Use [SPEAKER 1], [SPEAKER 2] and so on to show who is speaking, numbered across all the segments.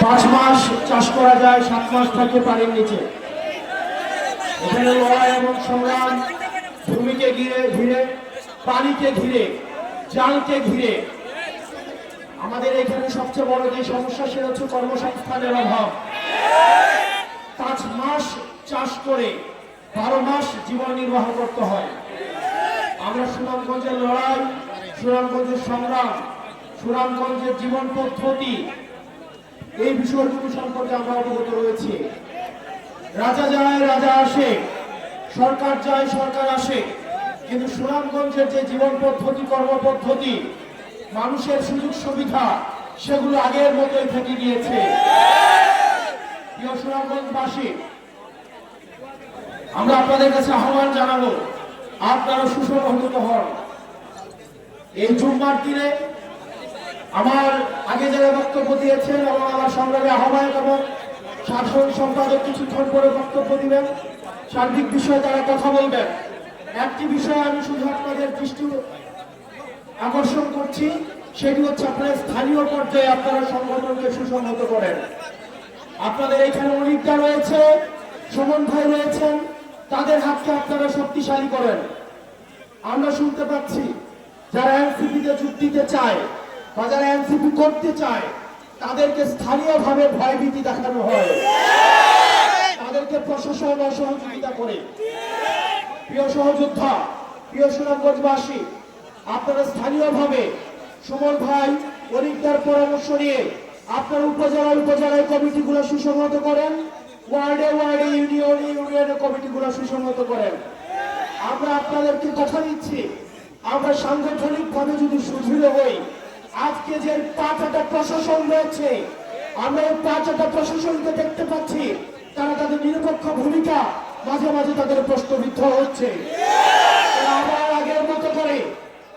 [SPEAKER 1] 5 মাস চাষ করা যায়, 7 মাস থাকে পানির নিচে। এখানে লড়াই এবং সংগ্রাম ভূমিকে ঘিরে, পানিকে ঘিরে, জালকে ঘিরে। আমাদের এখানে সবচেয়ে বড় যে সমস্যা সেটা হচ্ছে কর্মসংস্থানের অভাব। 5 মাস চাষ করে 12 মাস জীবন নির্বাহ করতে হয়। আমরা সুনামগঞ্জের লড়াই, সুনামগঞ্জের সংগ্রাম, সুনামগঞ্জের জীবন পদ্ধতি, এই বিষয়গুলো সম্পর্কে আমরা অবগত রয়েছি। রাজা যায় রাজা আসে, সরকার যায় সরকার আসে, কিন্তু সুনামগঞ্জের যে জীবন পদ্ধতি, কর্মপদ্ধতি, মানুষের সুযোগ সুবিধা, সেগুলো আগের মতোই থেকে গিয়েছে। প্রিয় সুনামগঞ্জবাসী, আমরা আপনাদের কাছে আহ্বান জানাবো, আপনারা সুসংহত হন। এই জুম্মার দিনে আমার আগে যারা বক্তব্য দিয়েছেন এবং আমার সংগ্রামী আহ্বায়ক এবং সাধারণ সম্পাদক কিছুক্ষণ পরে বক্তব্য দিবেন, সার্বিক বিষয়ে তারা কথা বলবেন। একটি বিষয় আমি শুধু আপনাদের দৃষ্টি আকর্ষণ করছি, সেটি হচ্ছে আপনার স্থানীয় পর্যায়ে আপনারা সংগঠনকে সুসংহত করেন। আপনাদের এখানে অনেকটা রয়েছে, সুমন ভাই রয়েছেন, তাদের হাতকে আপনারা শক্তিশালী করেন। আমরা শুনতে পাচ্ছি যারা এনসিপিতে যোগ দিতে চায় বা যারা এনসিপি করতে চায়, তাদেরকে স্থানীয়ভাবে ভয়ভীতি দেখানো হয়, তাদেরকে প্রশাসন অসহযোগিতা করে। প্রিয় সহযোদ্ধা, প্রিয় সুনামগঞ্জবাসী, আপনারা স্থানীয়ভাবে সুমন ভাই অনেকটার পরামর্শ নিয়ে আপনার উপজেলায় কমিটিগুলো সুসংহত করেন, ওয়ার্ডে ইউনিয়নে কমিটিগুলো সুসংহত করেন। আমরা আপনাদেরকে কথা দিচ্ছি, আমরা সাংগঠনিকভাবে যদি সুদৃঢ় হই, আজকে যে 5টা প্রশাসন রয়েছে, আমরা এই 5টা প্রশাসনকে দেখতে পাচ্ছি, তারা তাদের নিরপেক্ষ ভূমিকা মাঝে মাঝে তাদের প্রশ্নবিদ্ধ হচ্ছে। আবার আগের মতো করে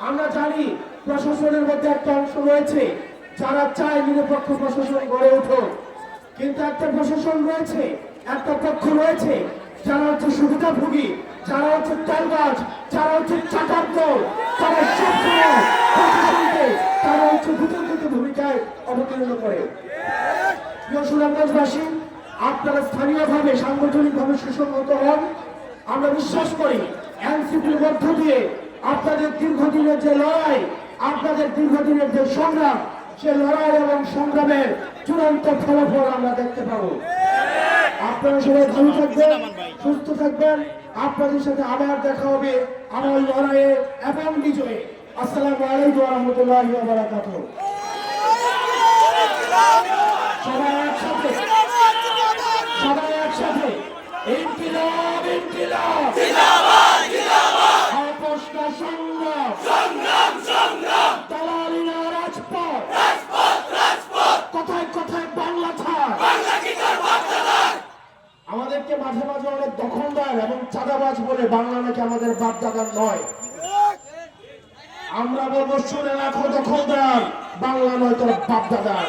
[SPEAKER 1] আমরা জানি প্রশাসনের মধ্যে একটা অংশ রয়েছে যারা চায় নিরপেক্ষ প্রশাসন গড়ে উঠুক, কিন্তু একটা প্রশাসন রয়েছে, একটা পক্ষ রয়েছে যারা হচ্ছে সুবিধাভোগী, যারা হচ্ছে তেলবাজ, যারা হচ্ছে চাকার দল, তারা সবসময় প্রশাসনকে তারা হচ্ছে বিতর্কিত ভূমিকায় অবতীর্ণ করে। প্রিয় সুনামগঞ্জবাসী, আপনারা স্থানীয়ভাবে সাংগঠনিকভাবে সুসংহত হন। আমরা বিশ্বাস করি এনসিপির মধ্য দিয়ে আপনাদের দীর্ঘদিনের যে লড়াই, আপনাদের দীর্ঘদিনের যে সংগ্রাম, সে লড়াই এবং সংগ্রামের চূড়ান্ত ফলাফল আমরা দেখতে পাবো। আপনারা সবাই ভালো থাকবেন, সুস্থ থাকবেন। আপনাদের সাথে আবার দেখা হবে আমার লড়াইয়ে এবং বিজয়ে। আসসালামু আলাইকুম ওয়া রাহমাতুল্লাহি ওয়া বারাকাতুহু। সবাই একসাথে ইনকিলাব ইনকিলাব জিন্দাবাদ জিন্দাবাদ, আপোষটা সংগ্রাম সংগ্রাম সংগ্রাম, দালালি না রাজপথ রাজপথ রাজপথ, কথায় কথায় বাংলা ছাড় বাংলা কি তোর বাপদাদার। আমাদেরকে মাঝে মাঝে অনেক দখলদার এবং চাঁদাবাজ বলে, বাংলা নাকি আমাদের বাপদাদার নয়। আমরা বলবো শুনে রাখো দখলদার, বাংলা নয় তোর বাপদাদার।